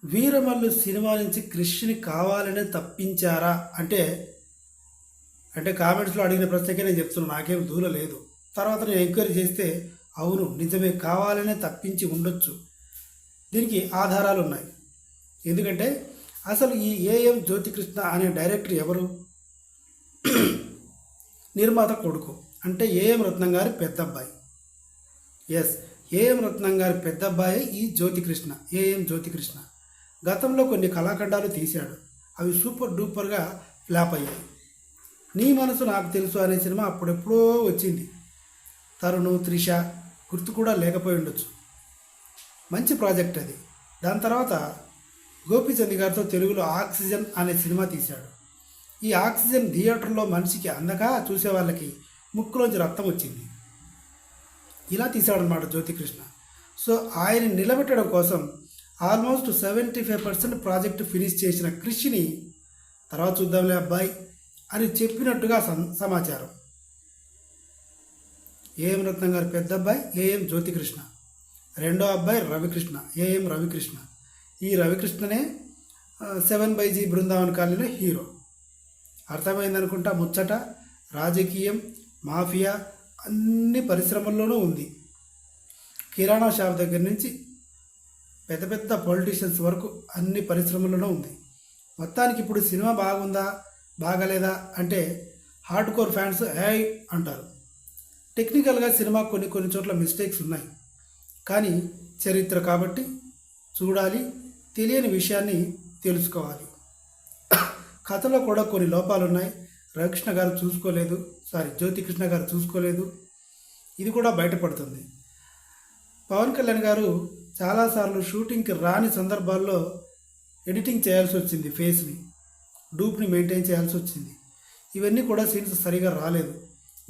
Veeramallu cinema నుంచి క్రిష్ని కావాలనే తప్పించారా అంటే కామెంట్స్లో అడిగిన ప్రశ్నకే నేను చెప్తున్నాను, నాకేం దూల లేదు. తర్వాత నేను ఎంక్వైరీ చేస్తే అవును నిజమే, కావాలనే తప్పించి ఉండొచ్చు. దీనికి ఆధారాలు ఉన్నాయి. ఎందుకంటే అసలు ఈ ఏఎం జ్యోతికృష్ణ అనే డైరెక్టర్ ఎవరు? నిర్మాత కొడుకు, అంటే ఏఎం రత్నం గారి పెద్దబ్బాయి. ఎస్, ఏఎం రత్నం గారి పెద్దబ్బాయి ఈ జ్యోతికృష్ణ, ఏఎం జ్యోతికృష్ణ. గతంలో కొన్ని కళాఖండాలు తీశాడు, అవి సూపర్ డూపర్గా ఫ్లాప్ అయ్యాయి. నీ మనసు నాకు తెలుసు అనే సినిమా అప్పుడెప్పుడో వచ్చింది. తరుణ్, త్రిష గుర్తు కూడా లేకపోయి ఉండొచ్చు. మంచి ప్రాజెక్ట్ అది. దాని తర్వాత గోపీచంద్ గారితో తెలుగులో ఆక్సిజన్ అనే సినిమా తీశాడు. ఈ ఆక్సిజన్ థియేటర్లో మనిషికి అందక చూసే వాళ్ళకి ముక్కులోంచి రక్తం వచ్చింది. ఇలా తీశాడనమాట జ్యోతికృష్ణ. సో ఆయన నిలబెట్టడం కోసం ఆల్మోస్ట్ 75% ప్రాజెక్టు ఫినిష్ చేసిన క్రిష్ని తర్వాత చూద్దాంలే అబ్బాయి అని చెప్పినట్టుగా సమాచారం. ఏఎం రత్నం గారి పెద్ద అబ్బాయి ఏఎం జ్యోతికృష్ణ, రెండో అబ్బాయి రవికృష్ణ, ఏఎం రవికృష్ణ. ఈ రవికృష్ణనే 7/G బృందావన్ కాలనీలో హీరో. అర్థమైందనుకుంటా ముచ్చట. రాజకీయం, మాఫియా అన్ని పరిశ్రమల్లోనూ ఉంది. కిరాణా షాప్ దగ్గర నుంచి పెద్ద పెద్ద పొలిటీషియన్స్ వరకు అన్ని పరిశ్రమల్లోనూ ఉంది. మొత్తానికి ఇప్పుడు సినిమా బాగుందా బాగలేదా అంటే హార్డ్ కోర్ ఫ్యాన్స్ ఏయ్ అంటారు. టెక్నికల్గా సినిమా కొన్ని చోట్ల మిస్టేక్స్ ఉన్నాయి, కానీ చరిత్ర కాబట్టి చూడాలి, తెలియని విషయాన్ని తెలుసుకోవాలి. కథలో కూడా కొన్ని లోపాలు ఉన్నాయి. జ్యోతికృష్ణ గారు చూసుకోలేదు. ఇది కూడా బయటపడుతుంది. పవన్ కళ్యాణ్ గారు చాలాసార్లు షూటింగ్కి రాని సందర్భాల్లో ఎడిటింగ్ చేయాల్సి వచ్చింది, ఫేస్ని డూప్ని మెయింటైన్ చేయాల్సి వచ్చింది. ఇవన్నీ కూడా సీన్స్ సరిగా రాలేదు.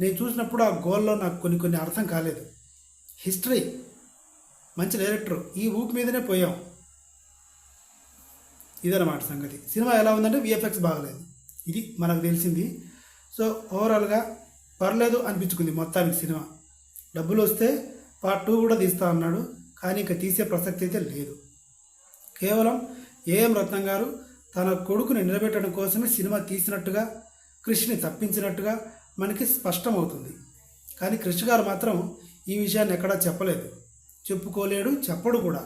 నేను చూసినప్పుడు ఆ గోల్లో నాకు కొన్ని అర్థం కాలేదు. హిస్టరీ, మంచి డైరెక్టర్, ఈ ఊపి మీదనే పోయాం. ఇదన్నమాట సంగతి. సినిమా ఎలా ఉందంటే విఎఫ్ఎక్స్ బాగలేదు, ఇది మనకు తెలిసింది. సో ఓవరాల్గా పర్లేదు అనిపించుకుంది మొత్తానికి సినిమా. డబ్బులు వస్తే పార్ట్ 2 కూడా తీస్తా అన్నాడు, కానీ ఇంకా తీసే ప్రసక్తి అయితే లేదు. కేవలం ఏఎం రత్నం గారు తన కొడుకుని నిలబెట్టడం కోసమే సినిమా తీసినట్టుగా, క్రిష్ని తప్పించినట్టుగా మనకి స్పష్టమవుతుంది. కానీ క్రిష్ గారు మాత్రం ఈ విషయాన్ని ఎక్కడా చెప్పలేదు, చెప్పుకోలేడు, చెప్పడు కూడా.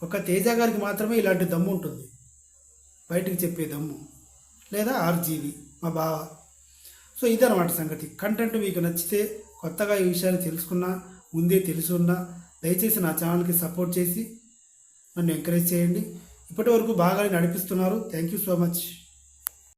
ఒక తేజ గారికి మాత్రమే ఇలాంటి దమ్ము ఉంటుంది, బయటికి చెప్పే దమ్ము, లేదా ఆర్జీవి మా బావ. సో ఇదన్నమాట సంగతి. కంటెంట్ మీకు నచ్చితే, కొత్తగా ఈ విషయాన్ని తెలుసుకున్నా, ముందే తెలుసున్నా, దయచేసి నా ఛానల్కి సపోర్ట్ చేసి నన్ను ఎంకరేజ్ చేయండి. ఇప్పటి వరకు బాగా నడిపిస్తున్నారు. Thank you so much.